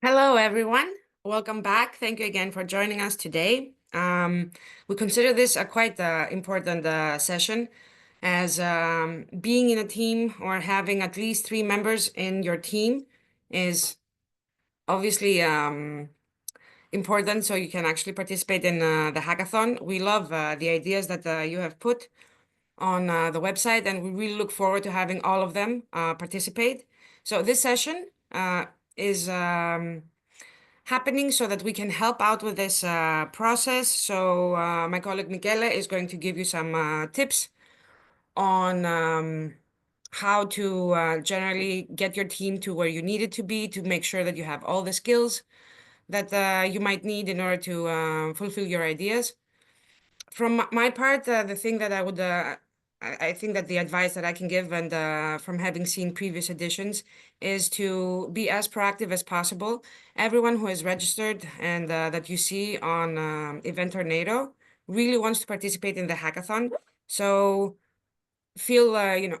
Hello, everyone. Welcome back. Thank you again for joining us today. We consider this a quite important session, as being in a team or having at least three members in your team is obviously important, so you can actually participate in the hackathon. We love the ideas that you have put on the website, and we really look forward to having all of them participate. So this session is happening so that we can help out with this process. So my colleague Michele is going to give you some tips on how to generally get your team to where you need it to be to make sure that you have all the skills that you might need in order to fulfill your ideas. From my part, the thing that I think that the advice that I can give, and from having seen previous editions, is to be as proactive as possible. Everyone who is registered and that you see on Event Tornado really wants to participate in the hackathon. So feel,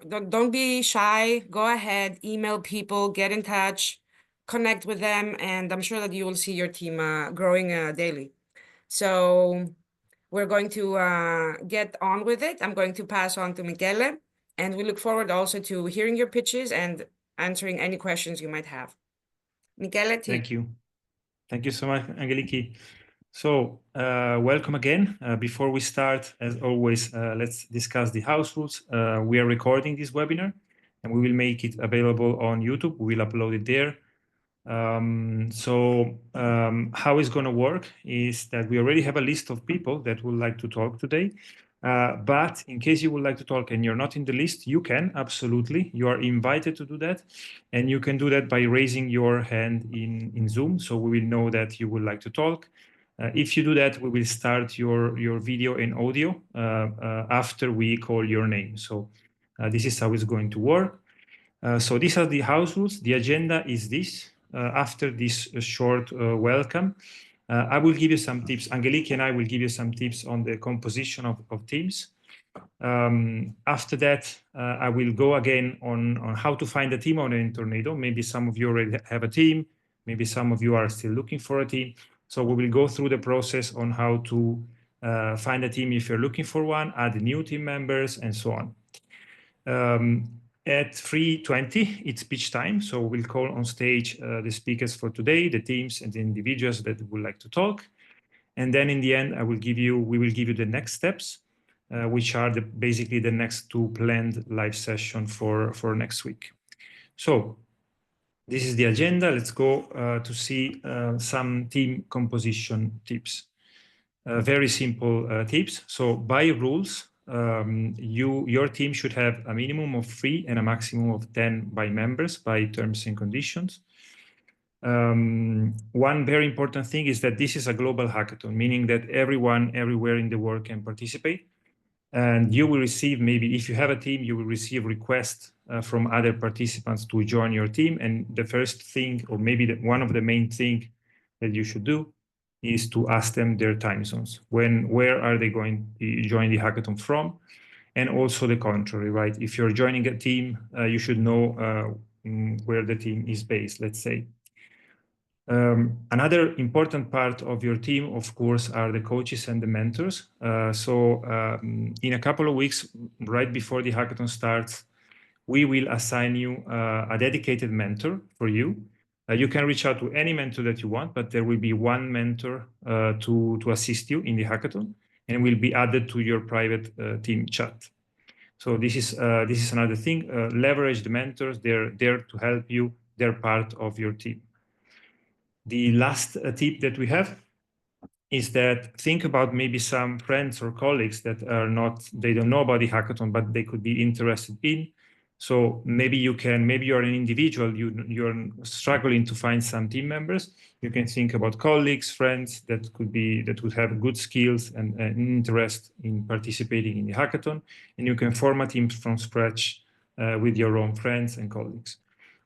don't be shy. Go ahead, email people, get in touch, connect with them, and I'm sure that you will see your team growing daily. So we're going to get on with it. I'm going to pass on to Michele, and we look forward also to hearing your pitches and answering any questions you might have. Michele, to you. Thank you. Thank you so much, Angeliki. So welcome again. Before we start, as always, let's discuss the house rules. We are recording this webinar, and we will make it available on YouTube. We will upload it there. How it's going to work is that we already have a list of people that would like to talk today. But in case you would like to talk and you're not in the list, you can, absolutely. You are invited to do that. And you can do that by raising your hand in Zoom. So we will know that you would like to talk. If you do that, we will start your video and audio after we call your name. So this is how it's going to work. So these are the house rules. The agenda is this. After this short welcome, I will give you some tips. Angeliki and I will give you some tips on the composition of teams. After that, I will go again on how to find a team on a Tornado. Maybe some of you already have a team. Maybe some of you are still looking for a team. So we will go through the process on how to find a team if you're looking for one, add new team members, and so on. At 3:20, it's pitch time. So we'll call on stage the speakers for today, the teams and the individuals that would like to talk. And then in the end, we will give you the next steps, which are basically the next two planned live sessions for next week. So this is the agenda. Let's go to see some team composition tips. Very simple tips. So by rules, your team should have a minimum of 3 and a maximum of 10 by members by terms and conditions. One very important thing is that this is a global hackathon, meaning that everyone everywhere in the world can participate. And you will receive, maybe if you have a team, you will receive requests from other participants to join your team. And the first thing, or maybe one of the main things that you should do, is to ask them their time zones. Where are they going to join the hackathon from? And also the contrary, right? If you're joining a team, you should know where the team is based, let's say. Another important part of your team, of course, are the coaches and the mentors. In a couple of weeks, right before the hackathon starts, we will assign you a dedicated mentor for you. You can reach out to any mentor that you want, but there will be one mentor to assist you in the hackathon, and will be added to your private team chat. So this is another thing. Leverage the mentors. They're there to help you. They're part of your team. The last tip that we have is that think about maybe some friends or colleagues that they don't know about the hackathon, but they could be interested in. So maybe you're an individual, you're struggling to find some team members. You can think about colleagues, friends that would have good skills and interest in participating in the hackathon, and you can form a team from scratch with your own friends and colleagues.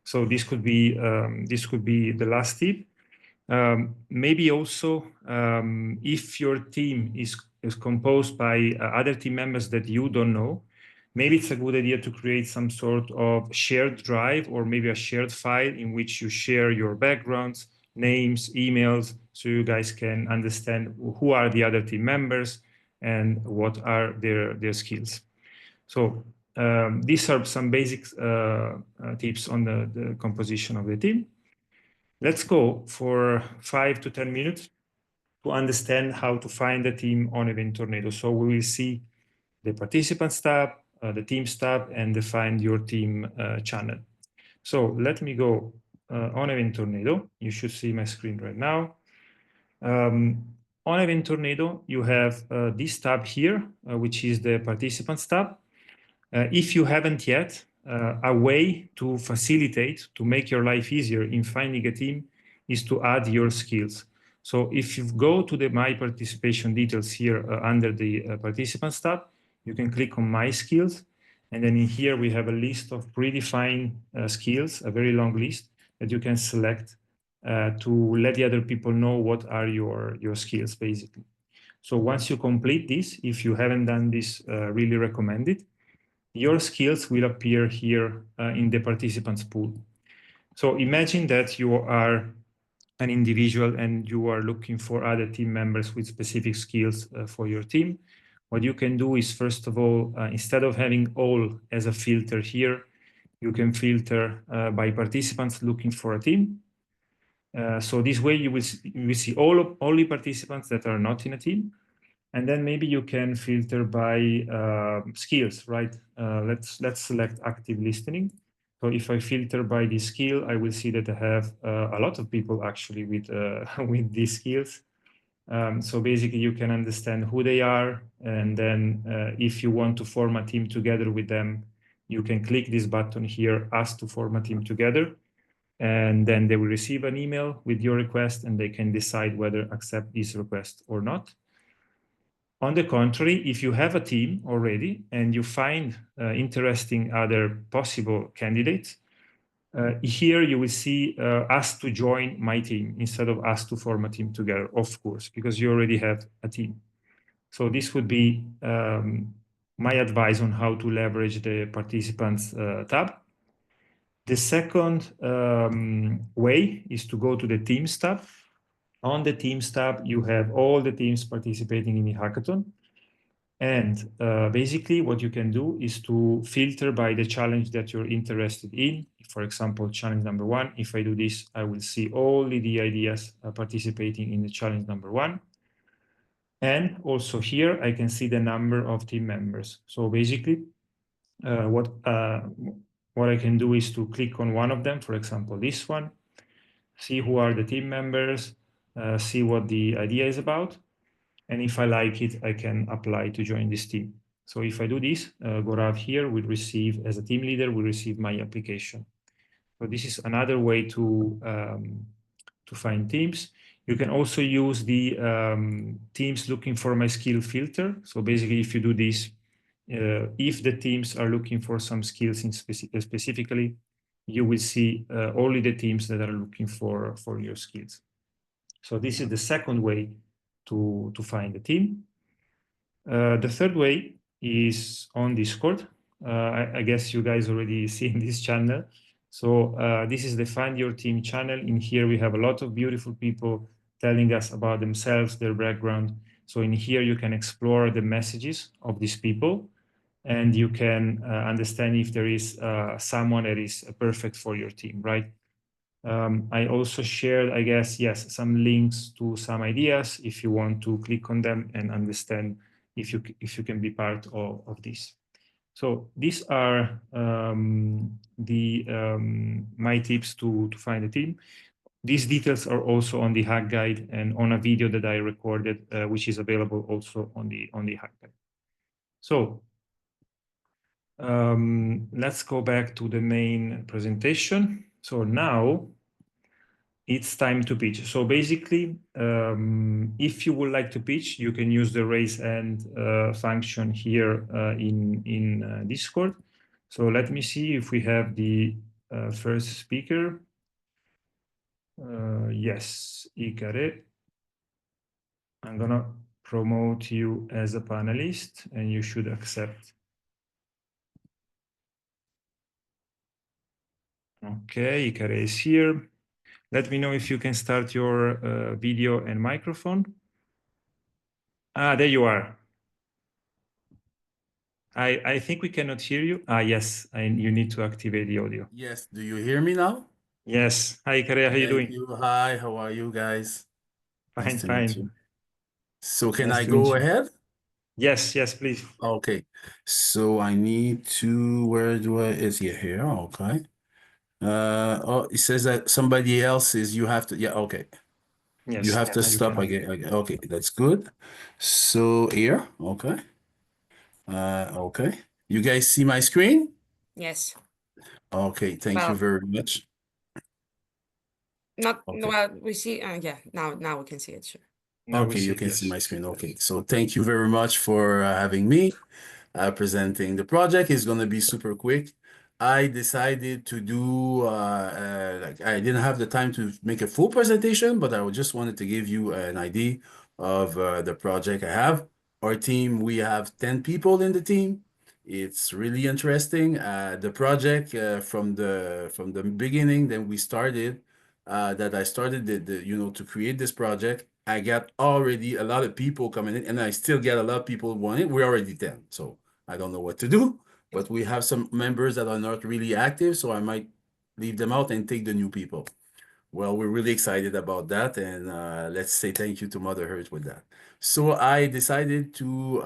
So this could be the last tip. Maybe also, if your team is composed by other team members that you don't know, maybe it's a good idea to create some sort of shared drive or maybe a shared file in which you share your backgrounds, names, emails, so you guys can understand who are the other team members and what are their skills. So these are some basic tips on the composition of the team. Let's go for 5 to 10 minutes to understand how to find the team on Event Tornado. So we will see the participants tab, the teams tab, and the Find Your Team channel. So let me go on Event Tornado. You should see my screen right now. On Event Tornado, you have this tab here, which is the participants tab. If you haven't yet, a way to facilitate, to make your life easier in finding a team is to add your skills. So if you go to the My Participation details here under the Participants tab, you can click on My Skills. And then in here, we have a list of predefined skills, a very long list that you can select to let the other people know what are your skills, basically. So once you complete this, if you haven't done this, really recommend it, your skills will appear here in the participants pool. So imagine that you are an individual and you are looking for other team members with specific skills for your team. What you can do is, first of all, instead of having all as a filter here, you can filter by participants looking for a team. So this way you will see all the participants that are not in a team. And then maybe you can filter by skills, right? Let's select active listening. So if I filter by this skill, I will see that I have a lot of people actually with with these skills. So basically, you can understand who they are, and then if you want to form a team together with them, you can click this button here, Ask to form a team together, and then they will receive an email with your request, and they can decide whether accept this request or not. On the contrary, if you have a team already and you find interesting other possible candidates, here you will see ask to join my team instead of ask to form a team together, of course, because you already have a team. So this would be my advice on how to leverage the participants tab. The second way is to go to the Teams tab. On the Teams tab, you have all the teams participating in the hackathon. And basically, what you can do is to filter by the challenge that you're interested in. For example, challenge number 1. If I do this, I will see only the ideas participating in the challenge number 1. And also here, I can see the number of team members. So basically, what I can do is to click on one of them, for example, this one, see who are the team members, see what the idea is about. And if I like it, I can apply to join this team. So if I do this, Gaurav here will receive, as a team leader, will receive my application. So this is another way to find teams. You can also use the teams looking for my skill filter. So basically, if you do this, if the teams are looking for some skills in specifically, you will see only the teams that are looking for your skills. So this is the second way to find a team. The third way is on Discord. I guess you guys already seen this channel. So this is the Find Your Team channel. In here, we have a lot of beautiful people telling us about themselves, their background. So in here, you can explore the messages of these people, and you can understand if there is someone that is perfect for your team, right? I also shared, I guess, yes, some links to some ideas if you want to click on them and understand if you can be part of this. So these are my tips to find a team. These details are also on the hack guide and on a video that I recorded, which is available also on the hack guide. So let's go back to the main presentation. So now it's time to pitch. So basically, if you would like to pitch, you can use the raise hand function here in Discord. So let me see if we have the first speaker. Yes, Ikare. I'm gonna promote you as a panelist and you should accept. Okay, Ikare is here. Let me know if you can start your video and microphone. Ah, there you are. I think we cannot hear you. Ah, yes, you need to activate the audio. Yes, do you hear me now? Yes. Hi, Kare, how are you doing? Thank you. Hi, how are you guys? Fine, Nice to meet fine. you. So can Nice I to meet go you. ahead? Yes, yes, please. Okay. So I need to, where do I, is it here? Okay. Oh, it says that somebody else is, you have to, yeah, okay. Yes. You have to now you stop can. again. Okay, that's good. So here, okay. Okay. You guys see my screen? Yes. Okay, thank you Well, very much. not Okay. well. We see. Yeah. Now we can see it. Sure. Now we Okay, see you it, can yes. see my screen. Okay, so thank you very much for having me. Presenting the project is going to be super quick. I decided to do, like I didn't have the time to make a full presentation, but I just wanted to give you an idea of the project I have. Our team, we have 10 people in the team. It's really interesting. The project from the beginning, then we started, that I started to create this project. I got already a lot of people coming in, and I still get a lot of people wanting. We're already 10, so I don't know what to do, but we have some members that are not really active, so I might leave them out and take the new people. Well, we're really excited about that, and let's say thank you to Mother Earth with that. So I decided to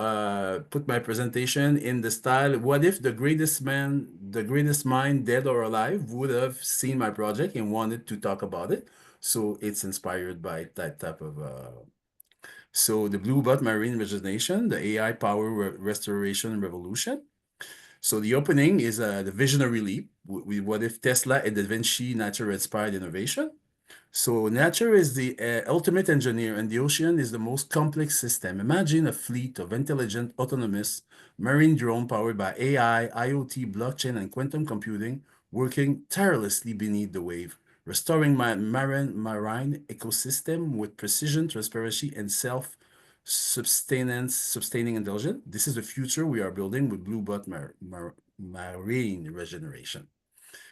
put my presentation in the style, what if the greatest man, the greatest mind, dead or alive, would have seen my project and wanted to talk about it. So it's inspired by that type of so the Blue Bot Marine Rejuvenation, the AI Power Restoration Revolution. So the opening is the visionary leap. What if Tesla and Da Vinci nature-inspired innovation? So nature is the ultimate engineer, and the ocean is the most complex system. Imagine a fleet of intelligent, autonomous marine drone powered by AI, IoT, blockchain, and quantum computing, working tirelessly beneath the wave, restoring marine ecosystem with precision, transparency, and sustaining intelligence. This is the future we are building with Bluebot Marine Regeneration.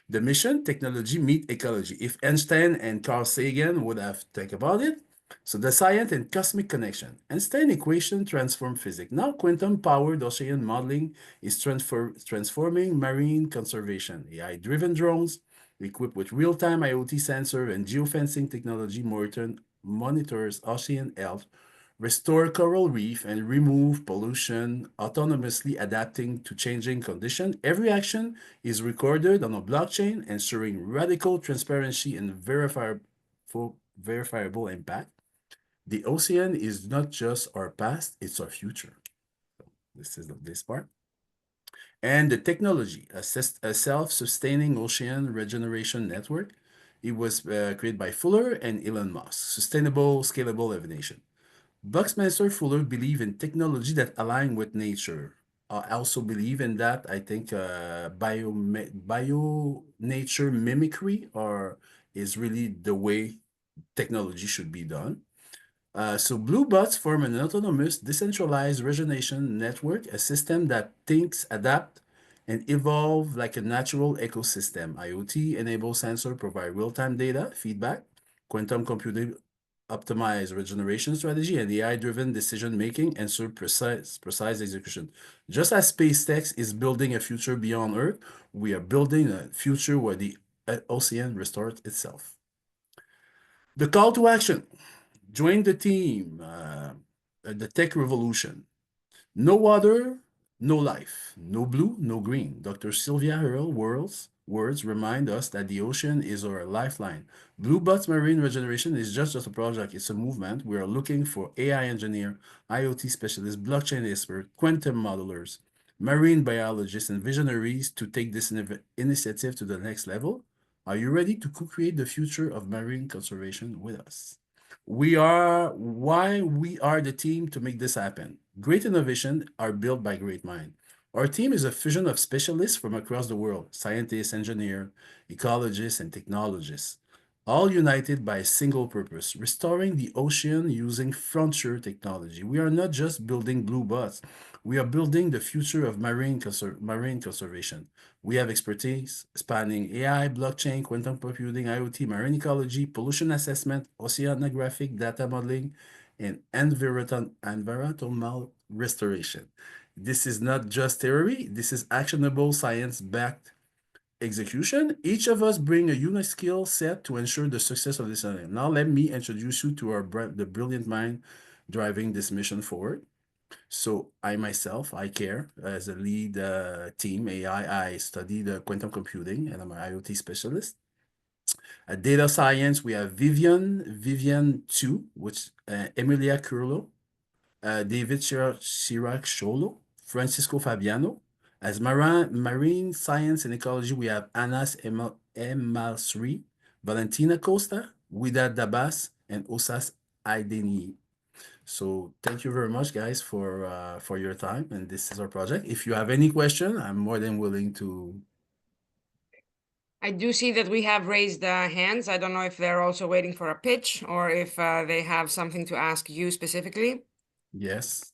The mission, technology meet ecology. If Einstein and Carl Sagan would have think about it. So the science and cosmic connection. Einstein equation transform physics. Now quantum-powered ocean modeling is transforming marine conservation. AI-driven drones equipped with real-time IoT sensor and geofencing technology monitors ocean health, restore coral reef, and remove pollution, autonomously adapting to changing conditions. Every action is recorded on a blockchain, ensuring radical transparency and verifiable impact. The ocean is not just our past, it's our future. This is this part. And the technology, a self-sustaining ocean regeneration network. It was created by Fuller and Elon Musk. Sustainable, scalable aviation. Buckminster Fuller believe in technology that align with nature. I also believe in that. I think bio nature mimicry is really the way technology should be done. So Blue Bots form an autonomous, decentralized regeneration network, a system that thinks, adapt, and evolve like a natural ecosystem. IoT-enabled sensor provide real-time data, feedback, quantum computing optimize regeneration strategy, and AI-driven decision-making ensure precise execution. Just as SpaceX is building a future beyond Earth, we are building a future where the ocean restores itself. The call to action. Join the team, the tech revolution. No water, no life. No blue, no green. Dr. Sylvia Earle words remind us that the ocean is our lifeline. Blue Bots Marine Regeneration is just a project, it's a movement. We are looking for AI engineer, IoT specialists, blockchain experts, quantum modelers, marine biologists, and visionaries to take this initiative to the next level. Are you ready to co-create the future of marine conservation with us? We are the team to make this happen. Great innovation are built by great mind. Our team is a fusion of specialists from across the world, scientists, engineers, ecologists, and technologists. all united by a single purpose, restoring the ocean using frontier technology. We are not just building blue bots. We are building the future of marine conservation. We have expertise spanning AI, blockchain, quantum computing, IoT, marine ecology, pollution assessment, oceanographic data modeling, and environmental restoration. This is not just theory. This is actionable science-backed execution. Each of us bring a unique skill set to ensure the success of this area. Now, let me introduce you to the brilliant mind driving this mission forward. So I myself, I care as a lead team AI. I study the quantum computing and I'm an IoT specialist. Data science, we have Vivian 2, which Emilia Curlo, David Chirac Sholo, Francisco Fabiano. As marine science and ecology, we have Anas Emalsri, Valentina Costa, Wida Dabas, and Osas Aideni. So thank you very much, guys, for your time. And this is our project. If you have any question, I'm more than willing to. I do see that we have raised hands. I don't know if they're also waiting for a pitch or if they have something to ask you specifically. Yes.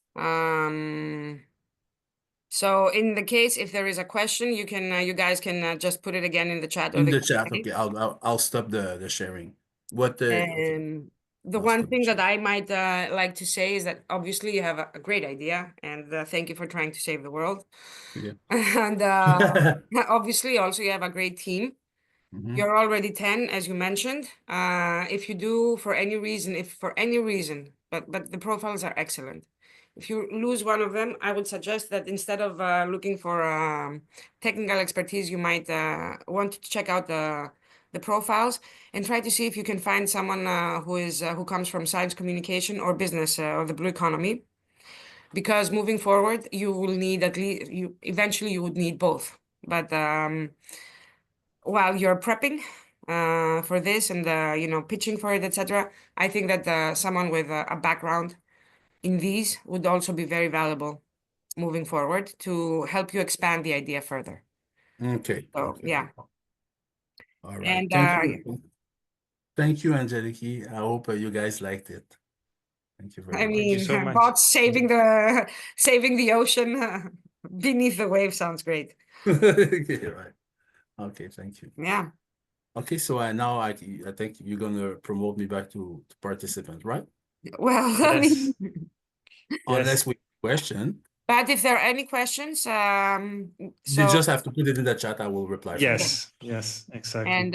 So in the case, if there is a question, you guys can just put it again in the chat. In the chat, okay. I'll stop the sharing. What the? Okay. The one thing that I might like to say is that obviously you have a great idea, and thank you for trying to save the world. Yeah. And obviously also you have a great team. You're already 10, as you mentioned. If you do for any reason, but the profiles are excellent. If you lose one of them, I would suggest that instead of looking for technical expertise, you might want to check out the profiles and try to see if you can find someone who comes from science communication or business or the blue economy. Because moving forward, you will need eventually you would need both. But while you're prepping for this and pitching for it, etc., I think that someone with a background in these would also be very valuable moving forward to help you expand the idea further. Okay. So Okay. yeah. All right. And thank you, Angeliki. I hope you guys liked it. Thank you very much. Thank you so much. Bots saving the ocean beneath the wave sounds great. Okay, right. Okay, thank you. Yeah. Okay, so now I think you're gonna promote me back to participant, right? Well, Yes. Unless we question. But if there are any questions, You just have to put it in the chat. I will reply. Yes, yes, exactly. And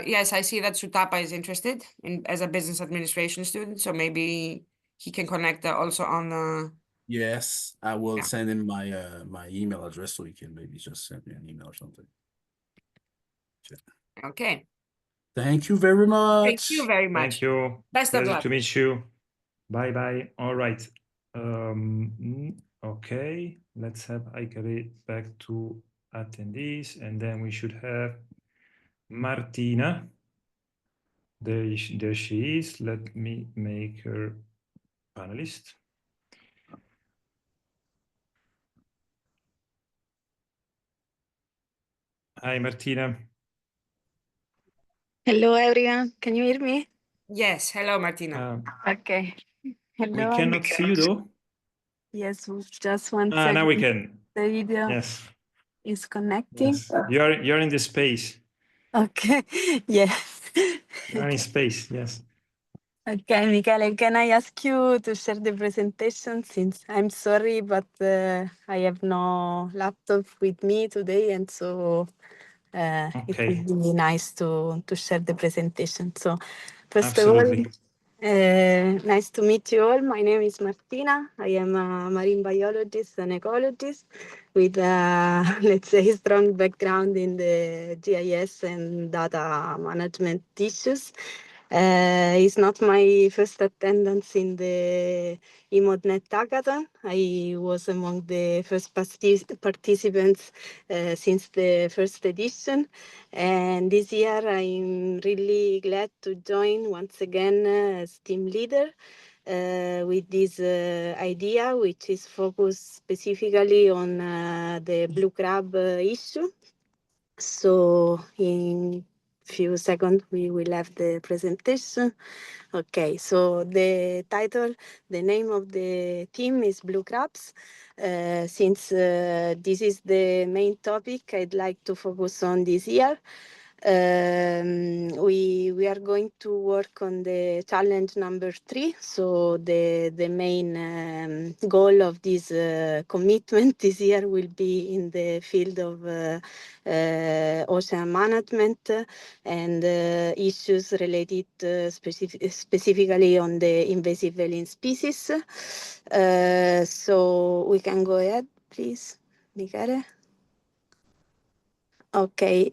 yes, I see that Sutapa is interested as a business administration student, so maybe he can connect also on. Yes, I will send him my my email address so he can maybe just send me an email or something. Okay. Thank you very much. Thank you very much. Thank you. Best of Pleasure luck. to meet you. Bye bye. All right. Okay. Let's have Aikari back to attendees, and then we should have Martina. There she is. Let me make her panelist. Hi, Martina. Hello, everyone. Can you hear me? Yes. Hello, Martina. Okay. Hello. We cannot see you, though. Yes, just one second. Now we can. The video is connecting. Yes. You're in the space. Okay. Yes. You're in space. Yes. Okay, Michele, can I ask you to share the presentation since I'm sorry, but I have no laptop with me today, and so it would be nice to share the presentation. So first of all, nice to meet you all. My name is Martina. I am a marine biologist and ecologist with let's say, strong background in the GIS and data management issues. It's not my first attendance in the EMODnet Hackathon. I was among the first participants since the first edition. And this year, I'm really glad to join once again as team leader with this idea, which is focused specifically on the blue crab issue. So in few seconds we will have the presentation. Okay, so the title, the name of the team is Blue Crabs. Since this is the main topic I'd like to focus on this year, we are going to work on the challenge number 3. So the main goal of this commitment this year will be in the field of ocean management and issues related specifically on the invasive alien species. So we can go ahead, please, Michele. Okay,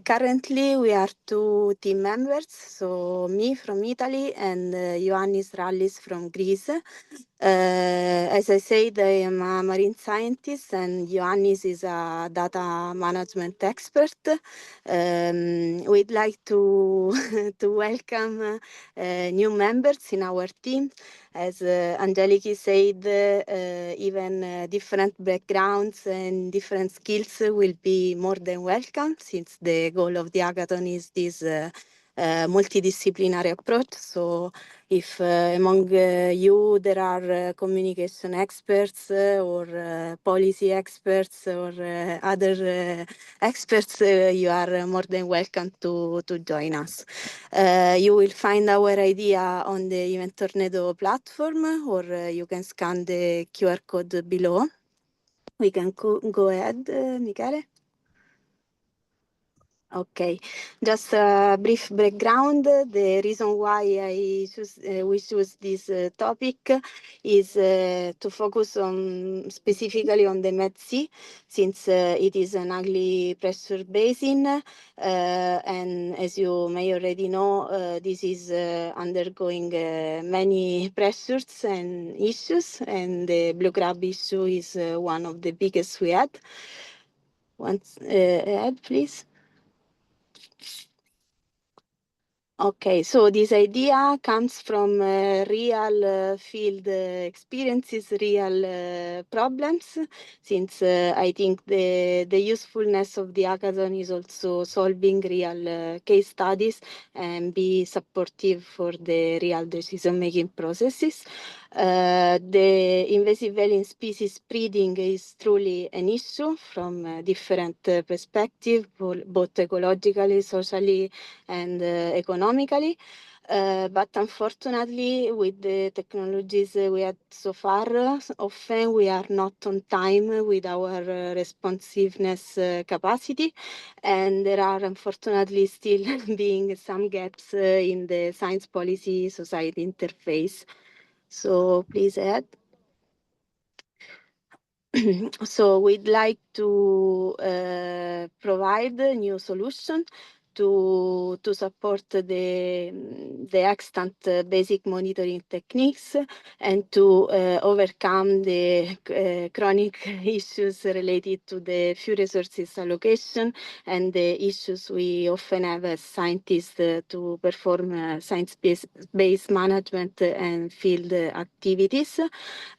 currently we are 2 team members, so me from Italy and Ioannis Rallis from Greece. As I said, I am a marine scientist and Ioannis is a data management expert. We'd like to, to welcome new members in our team. As Angeliki said, even different backgrounds and different skills will be more than welcome, since the goal of the hackathon is this multidisciplinary approach. So if among you there are communication experts or policy experts or other experts, you are more than welcome to join us. You will find our idea on the Event Tornado platform, or you can scan the QR code below. We can go ahead, Michele. Okay, just a brief background. The reason why we choose this topic is to focus on specifically on the Med Sea, since it is an ugly pressure basin, and as you may already know, this is undergoing many pressures and issues, and the blue crab issue is one of the biggest we had. Once ahead, please. Okay, so this idea comes from real field experiences, real problems, since I think the usefulness of the hackathon is also solving real case studies and be supportive for the real decision-making processes. The invasive alien species breeding is truly an issue from different perspectives, both ecologically, socially, and economically. But unfortunately, with the technologies we had so far, often we are not on time with our responsiveness capacity, and there are unfortunately still being some gaps in the science policy society interface. So please add. So we'd like to provide a new solution to support the extant basic monitoring techniques and to overcome the chronic issues related to the few resources allocation and the issues we often have as scientists to perform science-based management and field activities.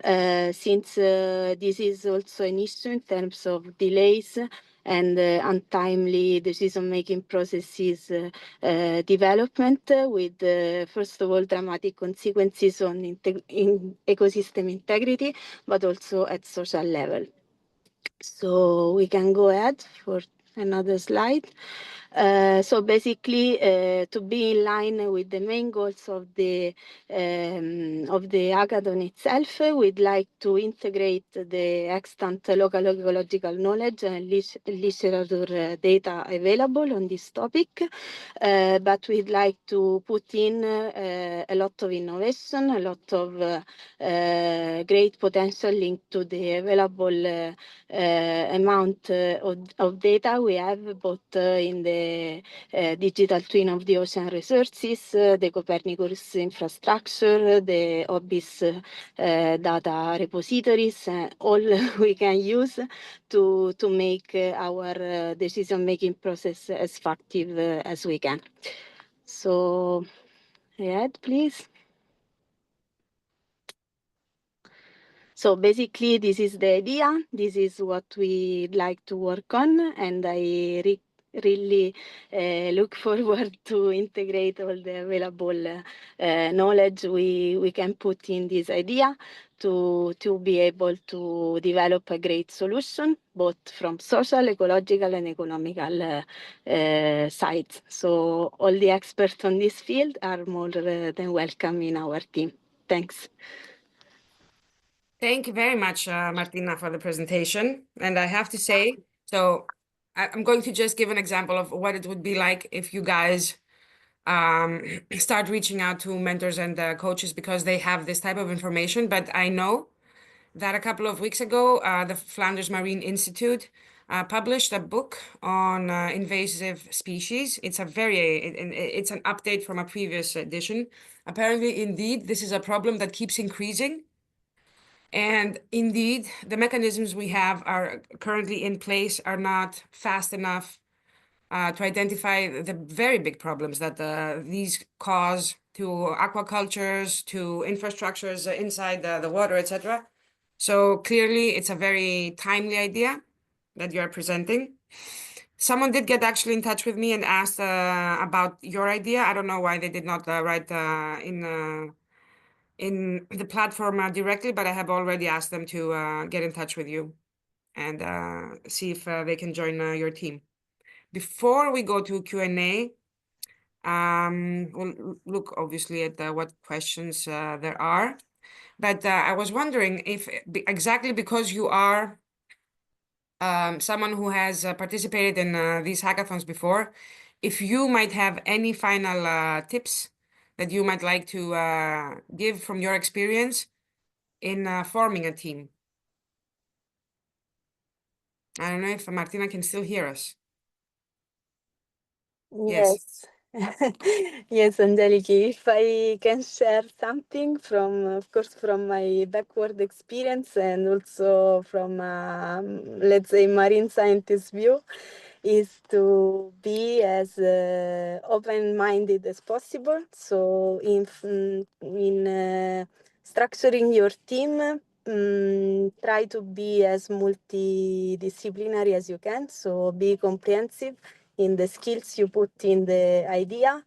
Since this is also an issue in terms of delays and untimely decision-making processes development with, first of all, dramatic consequences on in ecosystem integrity, but also at social level. So we can go ahead for another slide. So basically, to be in line with the main goals of the hackathon itself, we'd like to integrate the extant local ecological knowledge and literature data available on this topic, but we'd like to put in a lot of innovation, a lot of great potential linked to the available amount of data we have, both in the digital twin of the ocean resources, the Copernicus infrastructure, the OBIS data repositories, all we can use to make our decision-making process as effective as we can. So, ahead, please. So basically, this is the idea. This is what we'd like to work on, and I really look forward to integrate all the available knowledge we can put in this idea to be able to develop a great solution, both from social, ecological, and economical sides. So all the experts on this field are more than welcome in our team. Thanks. Thank you very much, Martina, for the presentation. And I have to say, so I'm going to just give an example of what it would be like if you guys start reaching out to mentors and coaches because they have this type of information. But I know that a couple of weeks ago, the Flanders Marine Institute published a book on invasive species. It's it's an update from a previous edition. Apparently, indeed, this is a problem that keeps increasing. And indeed, the mechanisms we have are currently in place are not fast enough to identify the very big problems that these cause to aquacultures, to infrastructures inside the water, etc. So clearly, it's a very timely idea that you are presenting. Someone did get actually in touch with me and asked about your idea. I don't know why they did not write in the platform directly, but I have already asked them to get in touch with you and see if they can join your team. Before we go to Q&A, we'll look obviously at what questions there are. But I was wondering if exactly because you are someone who has participated in these hackathons before, if you might have any final tips that you might like to give from your experience in forming a team. I don't know if Martina can still hear us. Yes. Yes, Angeliki, if I can share something from, of course, from my backward experience and also from, let's say, marine scientist view, is to be as open-minded as possible. So in structuring your team, try to be as multidisciplinary as you can. So be comprehensive in the skills you put in the idea.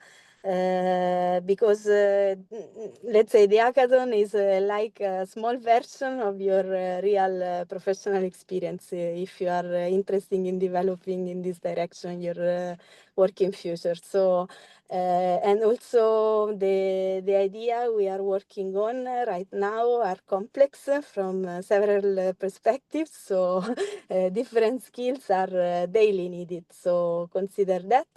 Because let's say the hackathon is like a small version of your real professional experience if you are interested in developing in this direction your work in future. So and also the idea we are working on right now are complex from several perspectives. So different skills are daily needed. So consider that.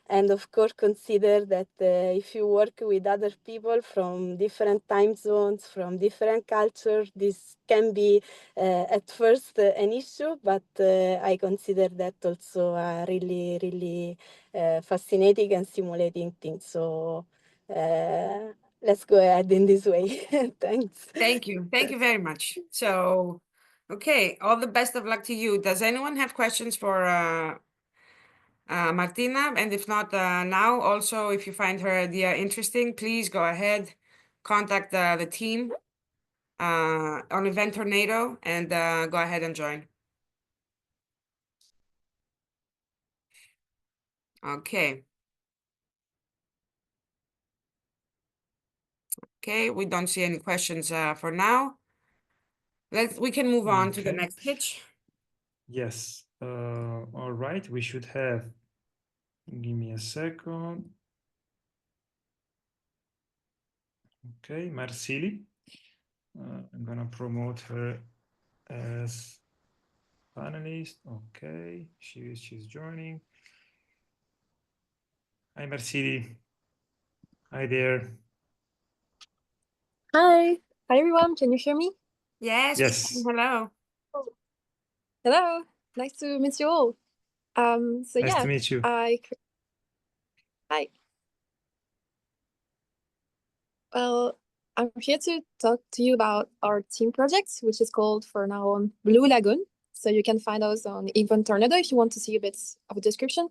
And of course, consider that if you work with other people from different time zones, from different cultures, this can be at first an issue, but I consider that also a really, really fascinating and stimulating thing. So let's go ahead in this way. Thanks. Thank you. Thank you very much. So, okay, all the best of luck to you. Does anyone have questions for Martina? And if not now, also, if you find her idea interesting, please go ahead, contact the team on Event Tornado and go ahead and join. Okay. Okay, we don't see any questions for now. We can move on to the Okay. next pitch. Yes. All right. We should have. Give me a second. Okay, Marsili. I'm gonna promote her as panelist. Okay, she's joining. Hi, Marsili. Hi there. Hi. Hi, everyone. Can you hear me? Yes. Yes. Hello. Hello. Nice to meet you all. So Nice yeah, to meet you. Hi. Well, I'm here to talk to you about our team project, which is called for now on Blue Lagoon. So you can find us on Event Tornado if you want to see a bit of a description.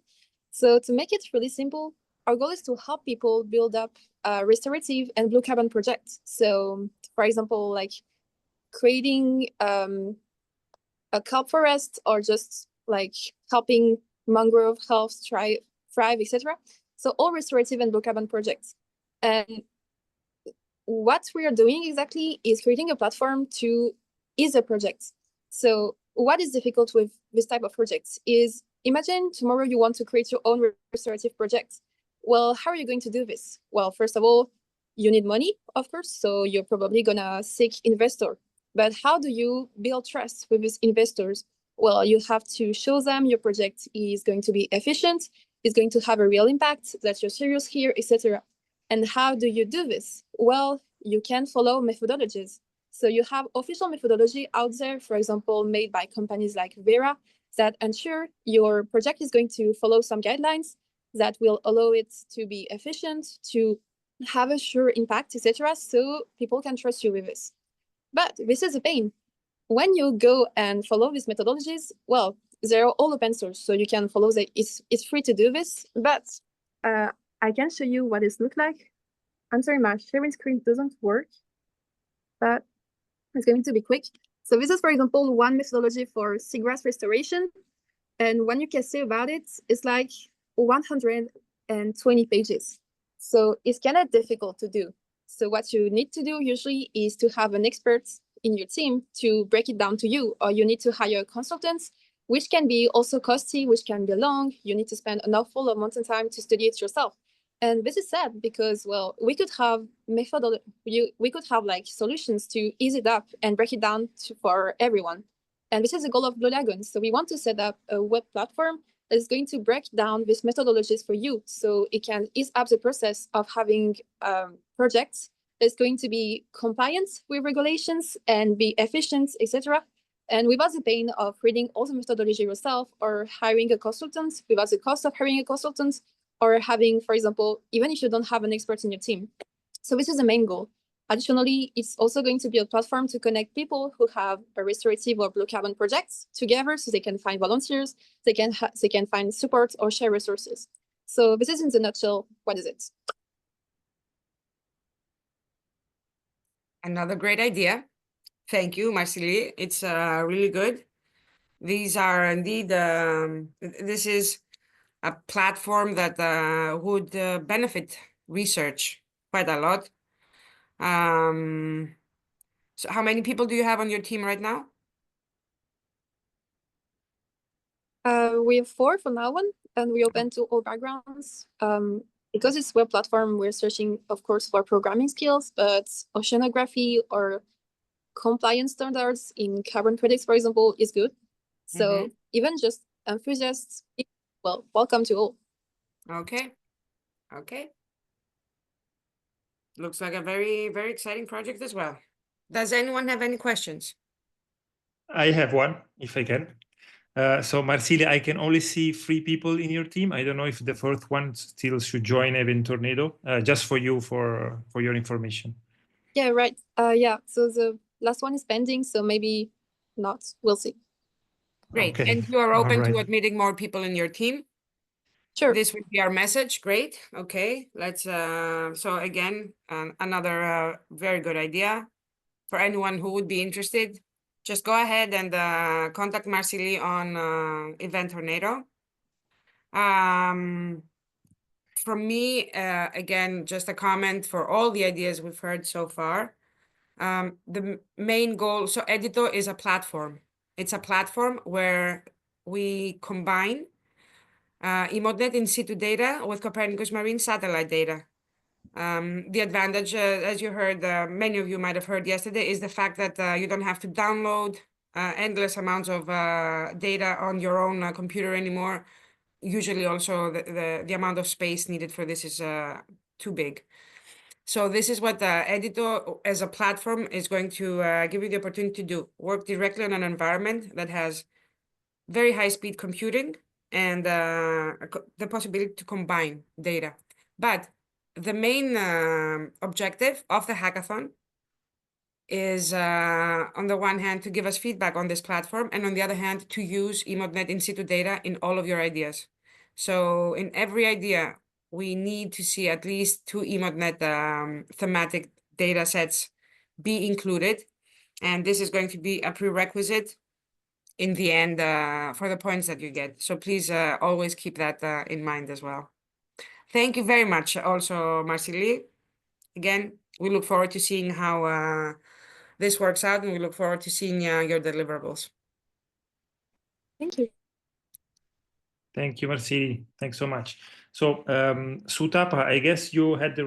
So to make it really simple, our goal is to help people build up a restorative and blue carbon projects. So for example, like creating a kelp forest or just like helping mangrove, health, thrive, etc. So all restorative and blue carbon projects. And what we are doing exactly is creating a platform to ease the projects. So what is difficult with this type of projects is, imagine tomorrow you want to create your own restorative project. Well, how are you going to do this? Well, first of all, you need money, of course, so you're probably gonna seek investor. But how do you build trust with these investors? Well, you have to show them your project is going to be efficient, is going to have a real impact, that you're serious here, etc. And how do you do this? Well, you can follow methodologies. So you have official methodology out there, for example, made by companies like Vera, that ensure your project is going to follow some guidelines that will allow it to be efficient, to have a sure impact, etc. So people can trust you with this. But this is a pain. When you go and follow these methodologies, well, they're all open source, so you can follow them. It's free to do this, but I can show you what it looks like. I'm sorry, my sharing screen doesn't work, but it's going to be quick. So this is, for example, one methodology for seagrass restoration. And what you can say about it, it's like 120 pages. So it's kind of difficult to do. So what you need to do usually is to have an expert in your team to break it down to you, or you need to hire consultants, which can be also costly, which can be long. You need to spend an awful amount of time to study it yourself. And this is sad because, well, we could have we could have like solutions to ease it up and break it down for everyone. And this is the goal of Blue Lagoon. So we want to set up a web platform that is going to break down these methodologies for you, so it can ease up the process of having projects that's going to be compliant with regulations and be efficient, etc. And without the pain of reading all the methodology yourself, or hiring a consultant, without the cost of hiring a consultant, or having, for example, even if you don't have an expert in your team. So this is the main goal. Additionally, it's also going to be a platform to connect people who have a restorative or blue carbon projects together, so they can find volunteers, they can find support or share resources. So this is in the nutshell, what is it? Another great idea. Thank you, Marceli. It's really good. These are indeed, this is a platform that would benefit research quite a lot. So how many people do you have on your team right now? We have 4 for now on, and we open to all backgrounds. Because it's web platform, we're searching, of course, for programming skills, but oceanography or compliance standards in carbon credits, for example, is good. So even just enthusiasts, well, welcome to all. Okay. Okay. Looks like a very, very exciting project as well. Does anyone have any questions? I have one, if I can. So Marceli, I can only see 3 people in your team. I don't know if the 4th one still should join Event Tornado, just for you, for your information. Yeah, right. Yeah, so the last one is pending, so maybe not. We'll see. Great. Okay. And you are open to Alright. admitting more people in your team? Sure. This would be our message. Great. Okay. Let's, so again, another very good idea for anyone who would be interested. Just go ahead and contact Marceli on Event Tornado. From me, again, just a comment for all the ideas we've heard so far. The main goal, so Edito is a platform. It's a platform where we combine EMODnet in situ data with Copernicus Marine satellite data. The advantage, as you heard, many of you might have heard yesterday, is the fact that you don't have to download endless amounts of data on your own computer anymore. Usually also the amount of space needed for this is too big. So this is what Edito as a platform is going to give you the opportunity to do. Work directly on an environment that has very high speed computing and the possibility to combine data. But the main objective of the hackathon is on the one hand to give us feedback on this platform, and on the other hand to use EMODnet in situ data in all of your ideas. So in every idea, we need to see at least 2 EMODnet thematic data sets be included. And this is going to be a prerequisite in the end for the points that you get. So please always keep that in mind as well. Thank you very much also, Marceli. Again, we look forward to seeing how this works out, and we look forward to seeing your deliverables. Thank you. Thank you, Marceli. Thanks so much. So, Sutapa, I guess you had the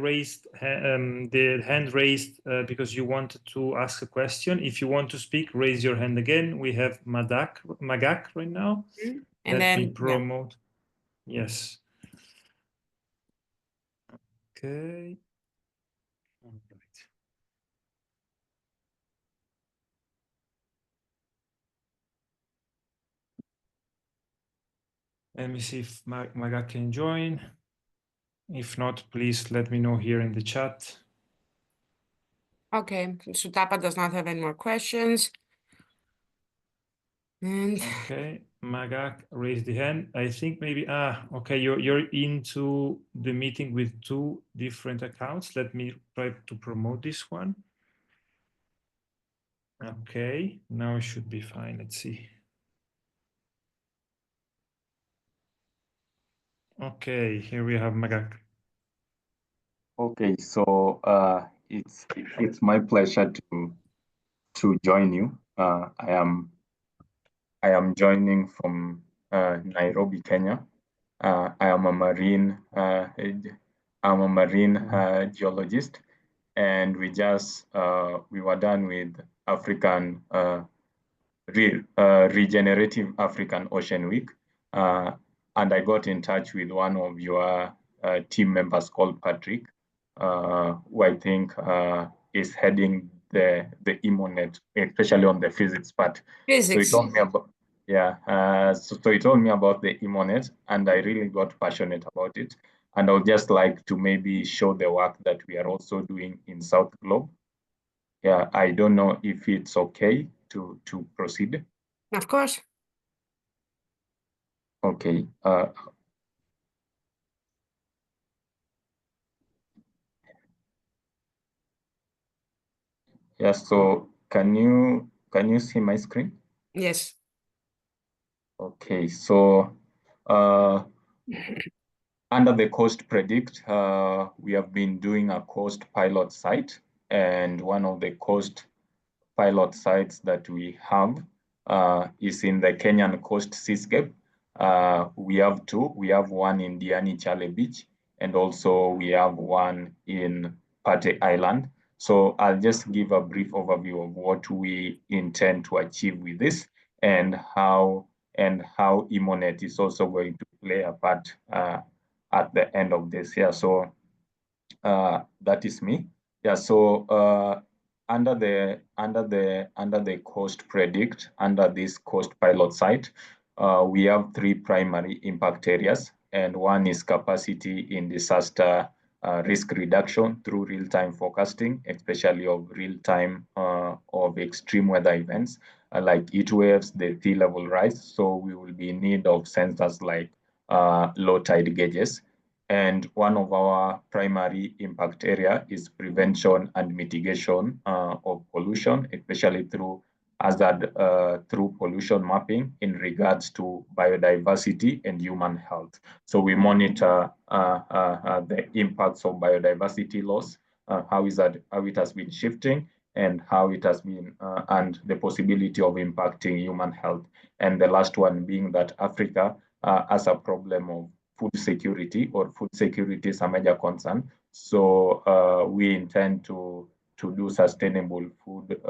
hand raised because you wanted to ask a question. If you want to speak, raise your hand again. We have Magak right now. And Let me then promote. Yeah. Yes. Okay. All right. Let me see if Magak can join. If not, please let me know here in the chat. Okay, Sutapa does not have any more questions. And Okay, Magak raised the hand. I think maybe okay, you're into the meeting with two different accounts. Let me try to promote this one. Okay, now it should be fine. Let's see. Okay, here we have Magak. Okay, so it's my pleasure to join you. I am joining from Nairobi, Kenya. I am a marine geologist, and we were done with African Regenerative African Ocean Week, and I got in touch with one of your team members called Patrick, who I think is heading the EMODnet, especially on the physics part. physics. So he told me about so he told me about the EMODnet, and I really got passionate about it. And I would just like to maybe show the work that we are also doing in South Globe. Yeah, I don't know if it's okay to proceed. Of course. Okay. Yeah, so can you see my screen? Yes. Okay, so under the cost predict, we have been doing a cost pilot site, and one of the cost pilot sites that we have is in the Kenyan coast seascape. We have two. We have one in Diani Chale Beach, and also we have one in Pate Island. So I'll just give a brief overview of what we intend to achieve with this, and how EMODnet is also going to play a part at the end of this year. So that is me. Yeah. So under the cost predict, under this cost pilot site, we have three primary impact areas, and one is capacity in disaster risk reduction through real-time forecasting, especially of real-time of extreme weather events like heat waves, the sea level rise. So we will be in need of sensors like low tide gauges. And one of our primary impact area is prevention and mitigation of pollution, especially through through pollution mapping in regards to biodiversity and human health. So we monitor the impacts of biodiversity loss, how it has been shifting, and how it has been, and the possibility of impacting human health. And the last one being that Africa has a problem of food security, or food security is a major concern. So we intend to do sustainable food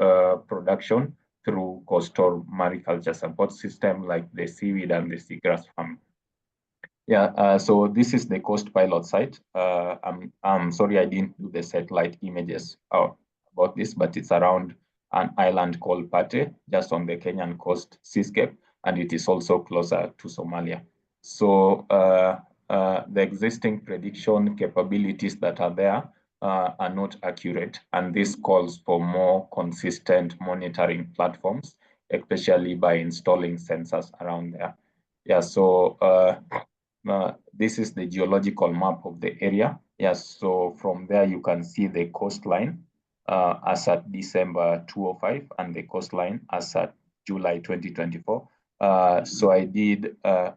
production through coastal mariculture support system like the seaweed and the seagrass farm. Yeah, so this is the coast pilot site. I'm sorry I didn't do the satellite images about this, but it's around an island called Pate, just on the Kenyan coast seascape, and it is also closer to Somalia. So the existing prediction capabilities that are there are not accurate, and this calls for more consistent monitoring platforms, especially by installing sensors around there. Yeah, so this is the geological map of the area. Yes, so from there you can see the coastline as at December 2005 and the coastline as at July 2024. So I did a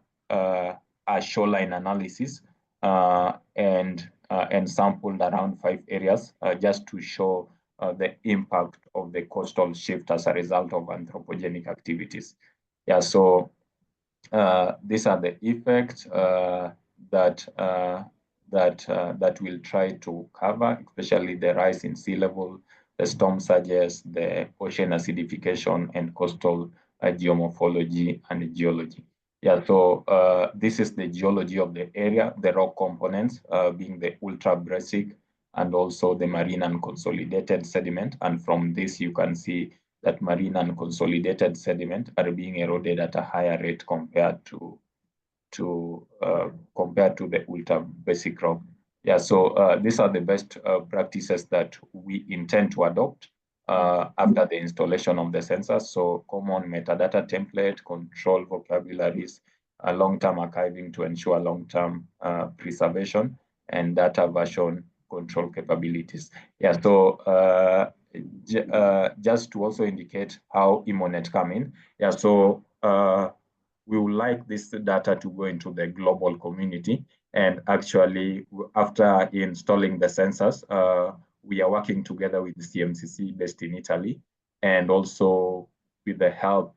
shoreline analysis and sampled around 5 areas just to show the impact of the coastal shift as a result of anthropogenic activities. Yeah, so these are the effects that we'll try to cover, especially the rise in sea level, the storm surges, the ocean acidification, and coastal geomorphology and geology. Yeah, so this is the geology of the area, the rock components being the ultra-basic and also the marine unconsolidated sediment. And from this, you can see that marine unconsolidated sediment are being eroded at a higher rate compared to the ultra-basic rock. Yeah, so these are the best practices that we intend to adopt after the installation of the sensors. So common metadata template, control vocabularies, long-term archiving to ensure long-term preservation, and data version control capabilities. Yeah, so just to also indicate how EMODnet come in. Yeah, so we would like this data to go into the global community. And actually, after installing the sensors, we are working together with the CMCC based in Italy, and also with the help,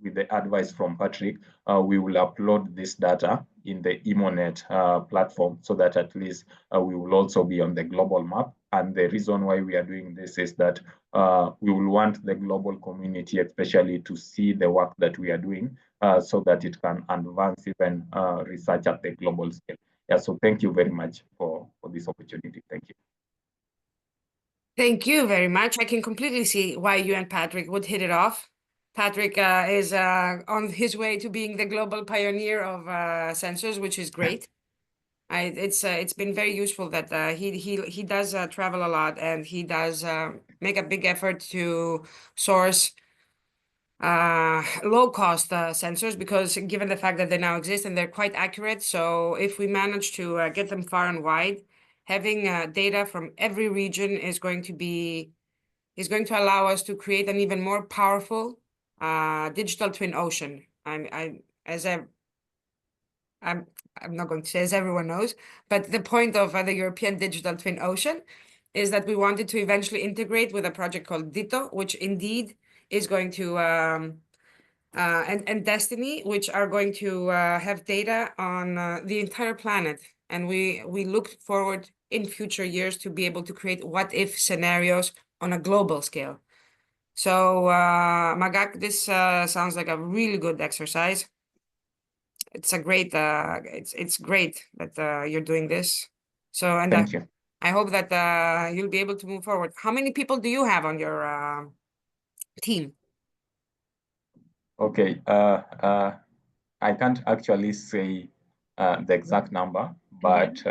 with the advice from Patrick, we will upload this data in the EMODnet platform so that at least we will also be on the global map. And the reason why we are doing this is that we will want the global community, especially, to see the work that we are doing so that it can advance even research at the global scale. Yeah, so thank you very much for this opportunity. Thank you. Thank you very much. I can completely see why you and Patrick would hit it off. Patrick is on his way to being the global pioneer of sensors, which is great. It's been very useful that he does travel a lot, and he does make a big effort to source low-cost sensors, because given the fact that they now exist and they're quite accurate, so if we manage to get them far and wide, having data from every region is going to allow us to create an even more powerful digital twin ocean. I'm not going to say as everyone knows, but the point of the European Digital Twin Ocean is that we wanted to eventually integrate with a project called DITO, which indeed is going to, and Destiny, which are going to have data on the entire planet. And we look forward in future years to be able to create what-if scenarios on a global scale. So, Magak, this sounds like a really good exercise. It's a great, it's great that you're doing this. So, and Thank you. I hope that you'll be able to move forward. How many people do you have on your team? Okay, I can't actually say the exact number, but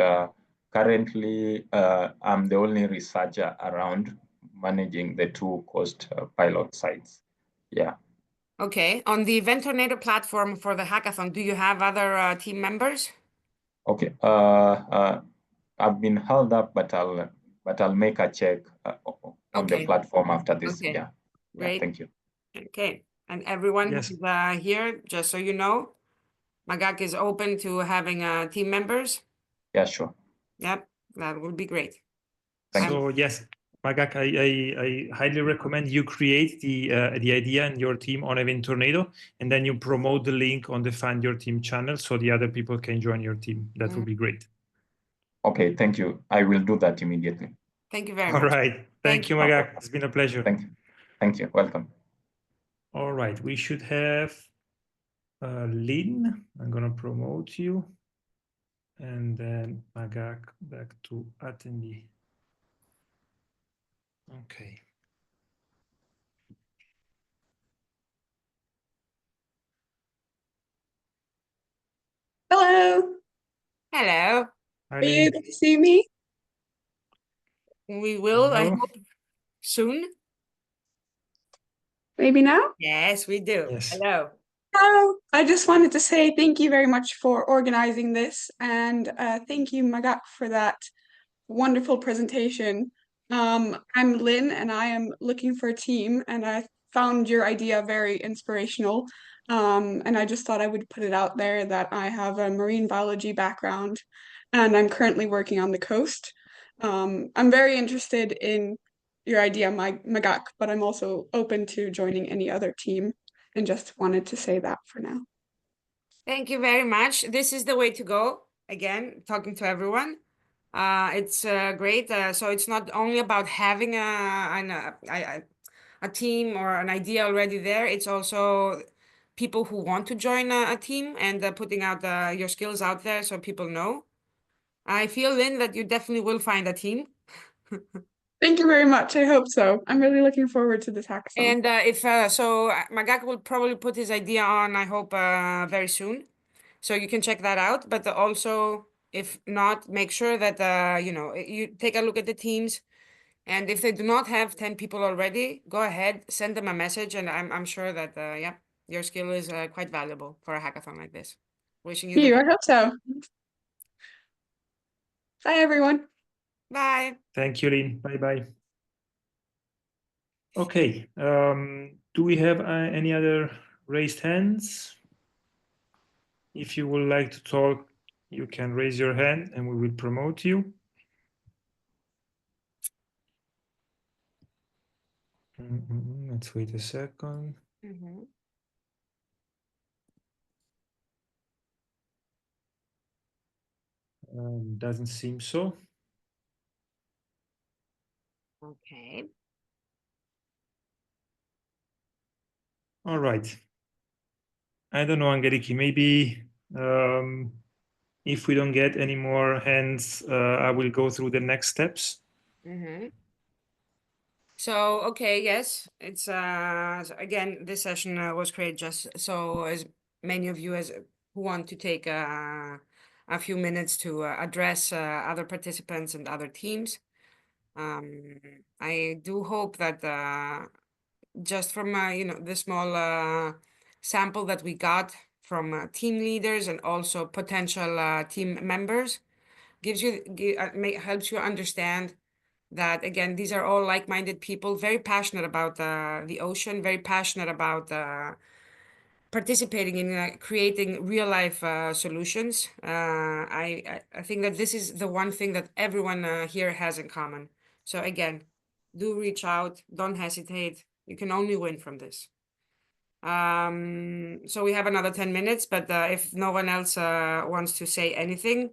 currently I'm the only researcher around managing the 2 coast pilot sites. Yeah. Okay. On the Event Tornado platform for the hackathon, do you have other team members? Okay. I've been held up, but I'll make a check on the platform after this. Okay. Yeah. Great. Yeah. Thank you. Okay. And everyone Yes. who's here, just so you know, Magak is open to having team members. Yeah, sure. Yep, that would be great. Thank So yes, Magak, I highly recommend you create the idea and your team on Event Tornado, and then you promote the link on the Find Your Team channel so the other people can join your team. That would be great. Okay, thank you. I will do that immediately. Thank you very All much. right. Thank you, Magak. It's been a pleasure. Thank you. Thank you. Welcome. All right. We should have Lynn. I'm going to promote you. And then Magak back to attendee. Okay. Hello. Hello. Are you able to see me? We will, I Hello. hope, soon. Maybe now? Yes, we do. Yes. Hello. Hello. I just wanted to say thank you very much for organizing this, and thank you, Magak, for that wonderful presentation. I'm Lynn, and I am looking for a team, and I found your idea very inspirational. And I just thought I would put it out there that I have a marine biology background and I'm currently working on the coast. I'm very interested in your idea, Magak, but I'm also open to joining any other team and just wanted to say that for now. Thank you very much. This is the way to go. Again, talking to everyone. It's great. So it's not only about having a team or an idea already there. It's also people who want to join a team and putting out your skills out there so people know. I feel, Lynn, that you definitely will find a team. Thank you very much. I hope so. I'm really looking forward to this hackathon. And Magak will probably put his idea on, I hope, very soon. So you can check that out. But also, if not, make sure that, you take a look at the teams. And if they do not have 10 people already, go ahead, send them a message. And I'm sure that, yeah, your skill is quite valuable for a hackathon like this. Wishing you the I best. hope so. Bye, everyone. Bye. Thank you, Lynn. Bye-bye. Okay. Do we have any other raised hands? If you would like to talk, you can raise your hand and we will promote you. Let's wait a second. Doesn't seem so. Okay. All right. I don't know, Angeliki, maybe if we don't get any more hands, I will go through the next steps. So, okay, yes, it's so again, this session was created just so as many of you as who want to take a few minutes to address other participants and other teams. I do hope that just from the small sample that we got from team leaders and also potential team members gives you helps you understand that, again, these are all like-minded people, very passionate about the ocean, very passionate about participating in creating real-life solutions. I think that this is the one thing that everyone here has in common. So again, do reach out, don't hesitate. You can only win from this. So we have another 10 minutes, but if no one else wants to say anything,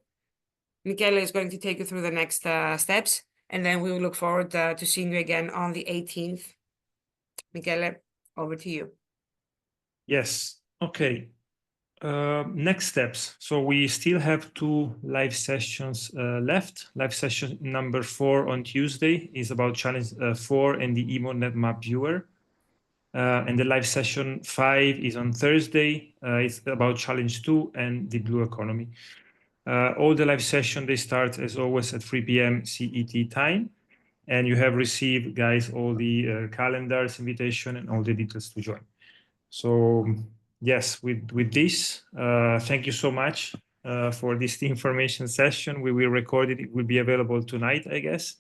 Michele is going to take you through the next steps. And then we will look forward to seeing you again on the 18th. Michele, over to you. Yes. Okay. Next steps. So we still have 2 live sessions left. Live session number 4 on Tuesday is about challenge 4 and the EMODnet map viewer. And the live session 5 is on Thursday. It's about challenge 2 and the blue economy. All the live session, they start as always at 3 p.m. CET time. And you have received, guys, all the calendars, invitation, and all the details to join. So yes, with this, thank you so much for this information session. We will record it. It will be available tonight, I guess.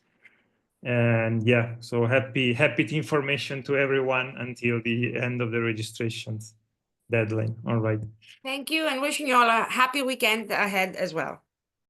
And yeah, so happy information to everyone until the end of the registrations deadline. All right. Thank you, and wishing you all a happy weekend ahead as well.